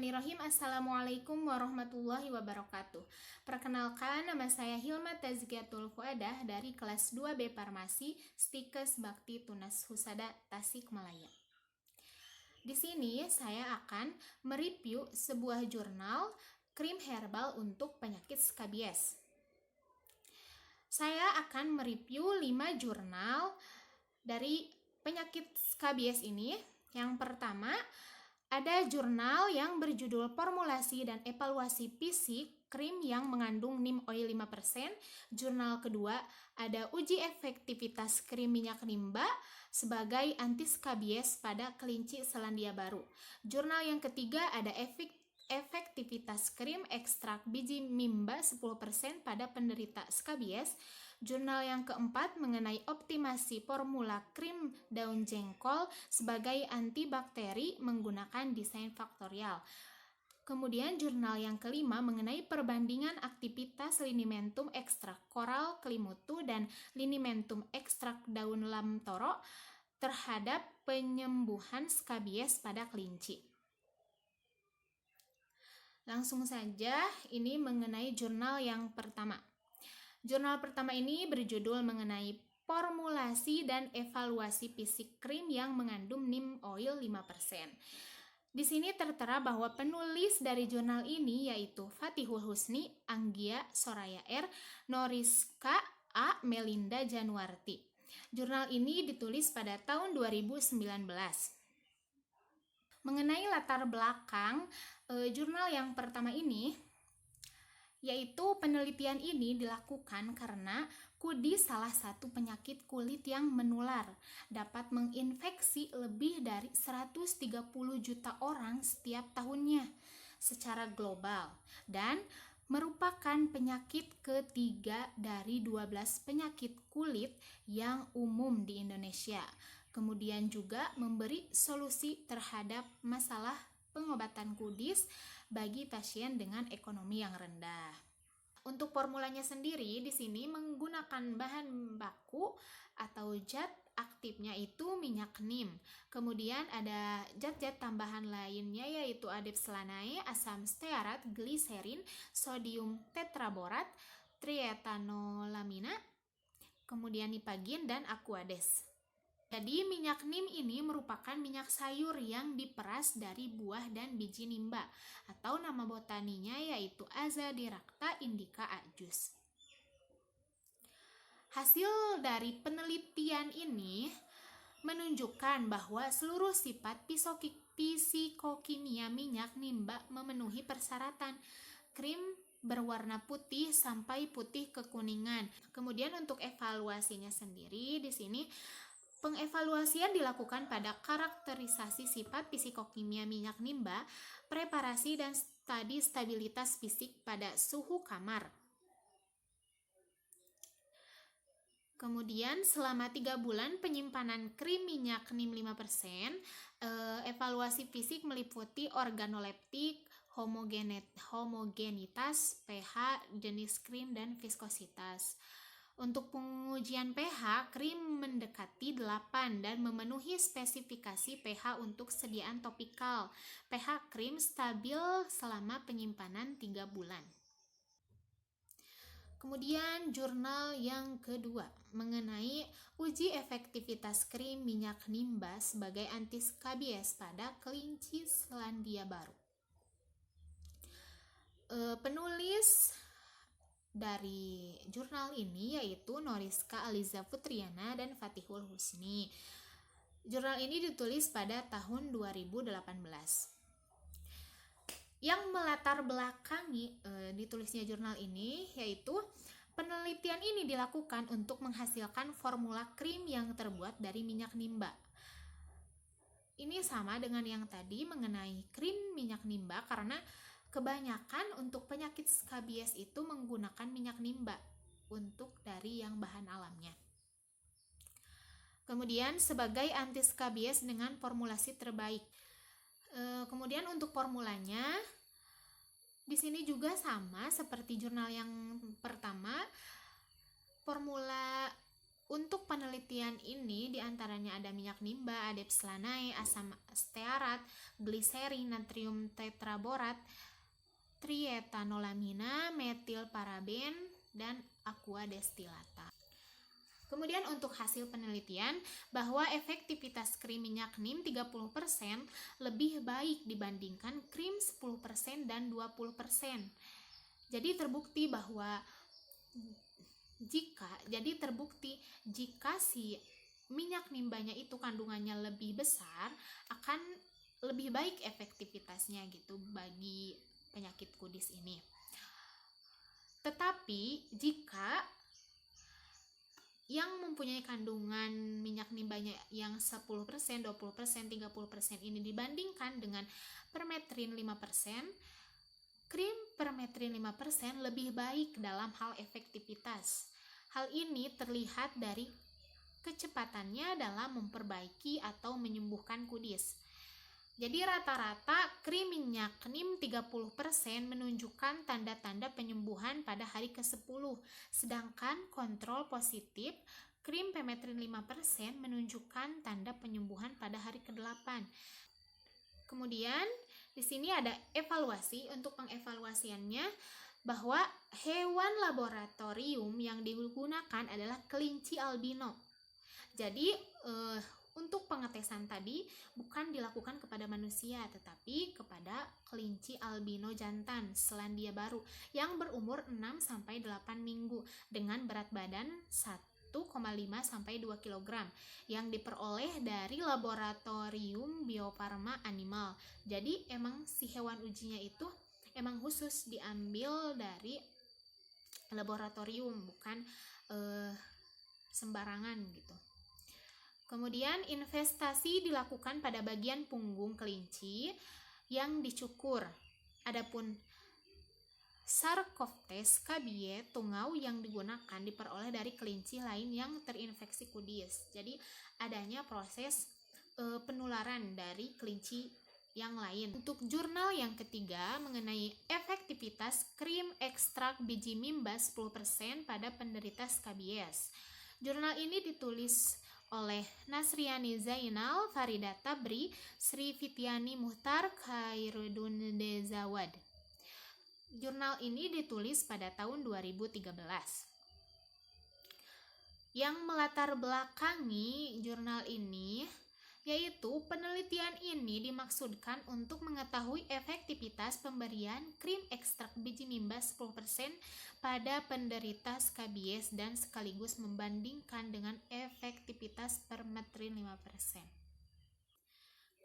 Bismillahirrahmanirrahim. Assalamualaikum warahmatullahi wabarakatuh. Perkenalkan, nama saya Hilma Tazkiyatul Fuadah dari kelas 2B Farmasi Stikes Bakti Tunas Husada Tasikmalaya. Di sini saya akan mereview sebuah jurnal krim herbal untuk penyakit skabies. Saya akan mereview 5 jurnal dari penyakit skabies ini. Yang pertama, ada jurnal yang berjudul Formulasi dan Evaluasi Fisik Krim yang mengandung neem oil 5%. Jurnal kedua, ada Uji Efektivitas Krim Minyak Nimba sebagai anti skabies pada kelinci Selandia Baru. Jurnal yang ketiga, ada efektivitas krim ekstrak biji mimba 10% pada penderita skabies. Jurnal yang keempat mengenai optimasi formula krim daun jengkol sebagai antibakteri menggunakan desain faktorial. Kemudian jurnal yang kelima mengenai perbandingan aktivitas Linimentum ekstrak koral kelimutu dan Linimentum ekstrak daun lamtoro terhadap penyembuhan skabies pada kelinci. Langsung saja, ini mengenai jurnal yang pertama. Jurnal pertama ini berjudul mengenai formulasi dan evaluasi fisik krim yang mengandung neem oil 5%. Di sini tertera bahwa penulis dari jurnal ini yaitu Fatihul Husni, Anggia Soraya R, Noriska A, Melinda Januarti. Jurnal ini ditulis pada tahun 2019. Mengenai latar belakang jurnal yang pertama ini, yaitu penelitian ini dilakukan karena kudis salah satu penyakit kulit yang menular, dapat menginfeksi lebih dari 130 juta orang setiap tahunnya secara global dan merupakan penyakit ketiga dari 12 penyakit kulit yang umum di Indonesia. Kemudian juga memberi solusi terhadap masalah pengobatan kudis bagi pasien dengan ekonomi yang rendah. Untuk formulanya sendiri di sini menggunakan bahan baku atau zat aktifnya itu minyak neem. Kemudian ada zat-zat tambahan lainnya yaitu adipselanae, asam stearat, gliserin, sodium tetraborat, triethanolamina, kemudian nipagin dan aquades. Jadi minyak neem ini merupakan minyak sayur yang diperas dari buah dan biji nimba atau nama botaninya yaitu Azadirachta indica ajus. Hasil dari penelitian ini menunjukkan bahwa seluruh sifat fisikokimia minyak nimba memenuhi persyaratan. Krim berwarna putih sampai putih kekuningan. Kemudian untuk evaluasinya sendiri di sini pengevaluasian dilakukan pada karakterisasi sifat fisikokimia minyak nimba, preparasi dan studi stabilitas fisik pada suhu kamar. Kemudian selama 3 bulan penyimpanan krim minyak neem 5%, evaluasi fisik meliputi organoleptik, homogenitas, pH, jenis krim, dan viskositas. Untuk pengujian pH, krim mendekati 8 dan memenuhi spesifikasi pH untuk sediaan topikal. pH krim stabil selama penyimpanan 3 bulan. Kemudian jurnal yang kedua mengenai uji efektivitas krim minyak nimba sebagai anti skabies pada kelinci Selandia Baru. Penulis dari jurnal ini yaitu Noriska Aliza Putriana dan Fatihul Husni. Jurnal ini ditulis pada tahun 2018. Yang melatar belakangi ditulisnya jurnal ini yaitu penelitian ini dilakukan untuk menghasilkan formula krim yang terbuat dari minyak nimba. Ini sama dengan yang tadi mengenai krim minyak nimba karena kebanyakan untuk penyakit skabies itu menggunakan minyak nimba untuk dari yang bahan alamnya. Kemudian sebagai anti skabies dengan formulasi terbaik. Kemudian untuk formulanya di sini juga sama seperti jurnal yang pertama. Formula untuk penelitian ini diantaranya ada minyak nimba, adepts lanae, asam stearat, gliserin, natrium tetraborat, trietanolamina, metil paraben, dan aqua destilata. Kemudian untuk hasil penelitian bahwa efektivitas krim minyak neem 30% lebih baik dibandingkan krim 10% dan 20%. Jadi terbukti jika si minyak nimbanya itu kandungannya lebih besar, akan lebih baik efektivitasnya gitu bagi penyakit kudis ini. Tetapi jika yang mempunyai kandungan minyak nimbanya yang 10%, 20%, 30% ini dibandingkan dengan permetrin 5%, krim permetrin 5% lebih baik dalam hal efektivitas. Hal ini terlihat dari kecepatannya dalam memperbaiki atau menyembuhkan kudis. Jadi rata-rata krim minyak neem 30% menunjukkan tanda-tanda penyembuhan pada hari ke-10, sedangkan kontrol positif krim permetrin 5% menunjukkan tanda penyembuhan pada hari ke-8. Kemudian di sini ada evaluasi. Untuk pengevaluasiannya bahwa hewan laboratorium yang digunakan adalah kelinci albino. Jadi untuk pengetesan tadi bukan dilakukan kepada manusia, tetapi kepada kelinci albino jantan Selandia Baru yang berumur 6-8 minggu dengan berat badan 1,5-2 kg yang diperoleh dari laboratorium Bio Farma Animal. Jadi emang si hewan ujinya itu emang khusus diambil dari laboratorium, bukan sembarangan gitu. Kemudian investasi dilakukan pada bagian punggung kelinci yang dicukur. Adapun Sarcoptes cabiai tungau yang digunakan diperoleh dari kelinci lain yang terinfeksi kudis. Jadi adanya proses penularan dari kelinci yang lain. Untuk jurnal yang ketiga mengenai efektivitas krim ekstrak biji mimba 10% pada penderita skabies. Jurnal ini ditulis oleh Nasriani Zainal, Farida Tabri, Sri Fitiani Muhtar, Khairuddin Dezawad. Jurnal ini ditulis pada tahun 2013. Yang melatar belakangi jurnal ini yaitu penelitian ini dimaksudkan untuk mengetahui efektivitas pemberian krim ekstrak biji mimba 10% pada penderita skabies dan sekaligus membandingkan dengan efektivitas permetrin 5%.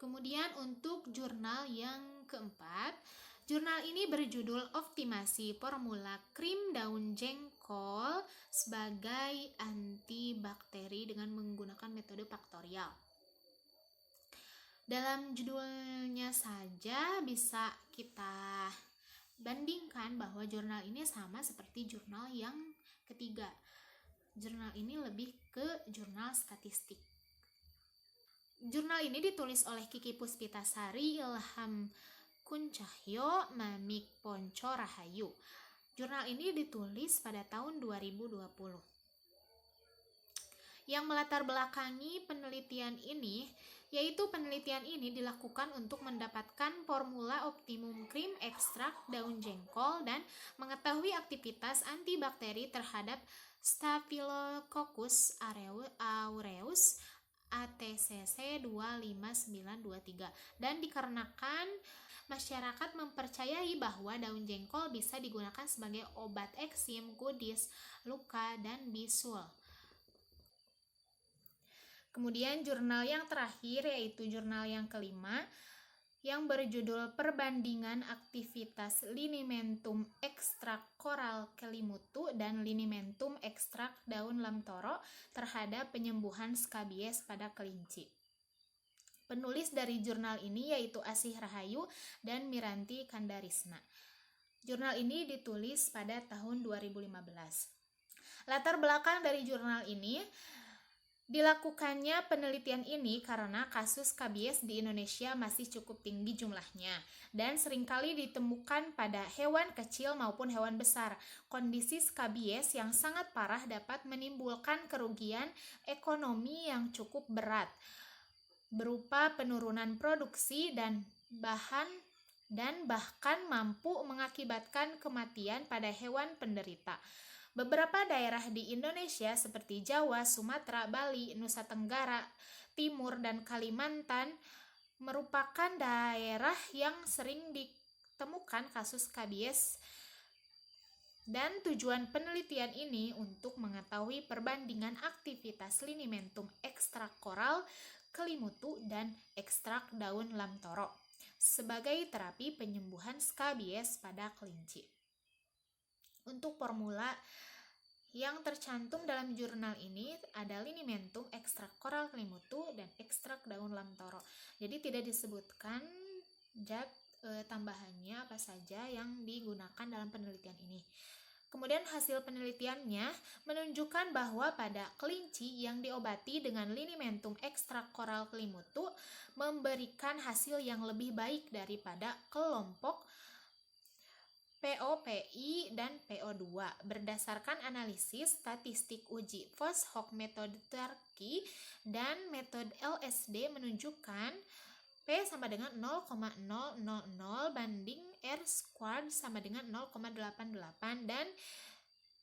Kemudian untuk jurnal yang keempat, jurnal ini berjudul Optimasi Formula Krim Daun Jengkol sebagai antibakteri dengan menggunakan metode faktorial. Dalam judulnya saja bisa kita bandingkan bahwa jurnal ini sama seperti jurnal yang ketiga. Jurnal ini lebih ke jurnal statistik. Jurnal ini ditulis oleh Kiki Puspitasari, Ilham Kuncahyo, Mamik Ponco Rahayu. Jurnal ini ditulis pada tahun 2020. Yang melatar belakangi penelitian ini yaitu penelitian ini dilakukan untuk mendapatkan formula optimum krim ekstrak daun jengkol dan mengetahui aktivitas antibakteri terhadap Staphylococcus aureus ATCC 25923, dan dikarenakan masyarakat mempercayai bahwa daun jengkol bisa digunakan sebagai obat eksim, kudis, luka, dan bisul. Kemudian jurnal yang terakhir yaitu jurnal yang kelima yang berjudul Perbandingan Aktivitas Linimentum Ekstrak Coral Kelimutu dan Linimentum Ekstrak Daun Lamtoro terhadap penyembuhan skabies pada kelinci. Penulis dari jurnal ini yaitu Asih Rahayu dan Miranti Kandarisna. Jurnal ini ditulis pada tahun 2015. Latar belakang dari jurnal ini Dilakukannya penelitian ini karena kasus skabies di Indonesia masih cukup tinggi jumlahnya dan seringkali ditemukan pada hewan kecil maupun hewan besar. Kondisi skabies yang sangat parah dapat menimbulkan kerugian ekonomi yang cukup berat berupa penurunan produksi dan bahkan mampu mengakibatkan kematian pada hewan penderita. Beberapa daerah di Indonesia seperti Jawa, Sumatera, Bali, Nusa Tenggara Timur, dan Kalimantan merupakan daerah yang sering ditemukan kasus skabies. Dan tujuan penelitian ini untuk mengetahui perbandingan aktivitas Linimentum ekstrak koral, kelimutu, dan ekstrak daun lamtoro sebagai terapi penyembuhan skabies pada kelinci. Untuk formula yang tercantum dalam jurnal ini ada Linimentum, ekstrak koral kelimutu, dan ekstrak daun lamtoro. Jadi tidak disebutkan zat tambahannya apa saja yang digunakan dalam penelitian ini. Kemudian hasil penelitiannya menunjukkan bahwa pada kelinci yang diobati dengan Linimentum ekstrak koral kelimutu memberikan hasil yang lebih baik daripada kelompok POPI dan PO2 berdasarkan analisis statistik uji post-hoc metode Turki dan metode LSD menunjukkan P sama dengan 0,000 banding R squared sama dengan 0,88 dan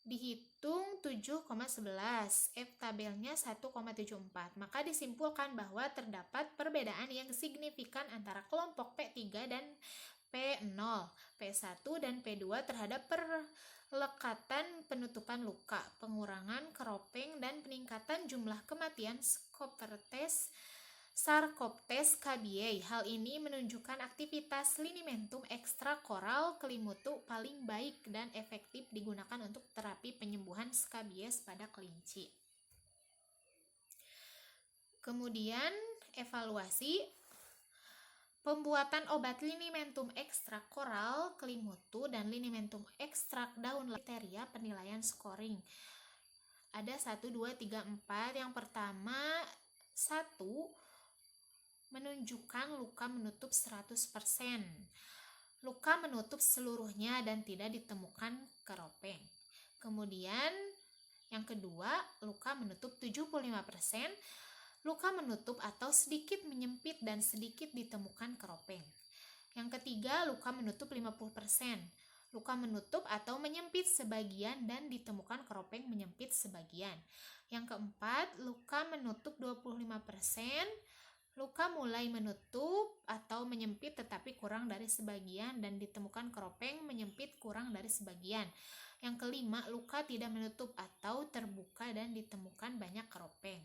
dihitung 7,11, F tabelnya 1,74. Maka disimpulkan bahwa terdapat perbedaan yang signifikan antara kelompok P3 dan P0, P1 dan P2 terhadap perlekatan penutupan luka, pengurangan keropeng, dan peningkatan jumlah kematian Sarcoptes scabiei. Hal ini menunjukkan aktivitas Linimentum ekstrak koral kelimutu paling baik dan efektif digunakan untuk terapi penyembuhan skabies pada kelinci. Kemudian evaluasi pembuatan obat Linimentum ekstrak koral kelimutu dan Linimentum ekstrak daun kriteria penilaian scoring. Ada 1, 2, 3, 4. Yang pertama, 1, menunjukkan luka menutup 100%. Luka menutup seluruhnya dan tidak ditemukan keropeng. Kemudian yang kedua, luka menutup 75%. Luka menutup atau sedikit menyempit dan sedikit ditemukan keropeng. Yang ketiga, luka menutup 50%. Luka menutup atau menyempit sebagian dan ditemukan keropeng menyempit sebagian. Yang keempat, luka menutup 25%. Luka mulai menutup atau menyempit tetapi kurang dari sebagian dan ditemukan keropeng menyempit kurang dari sebagian. Yang kelima, luka tidak menutup atau terbuka dan ditemukan banyak keropeng.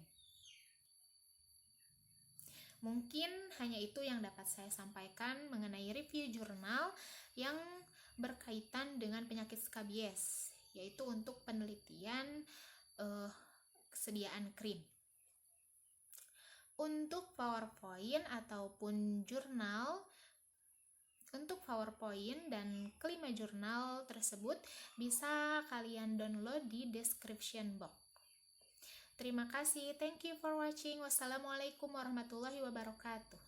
Mungkin hanya itu yang dapat saya sampaikan mengenai review jurnal yang berkaitan dengan penyakit skabies, yaitu untuk penelitian kesediaan krim. Untuk PowerPoint ataupun jurnal, untuk PowerPoint dan kelima jurnal tersebut bisa kalian download di description box. Terima kasih, thank you for watching. Wassalamualaikum warahmatullahi wabarakatuh.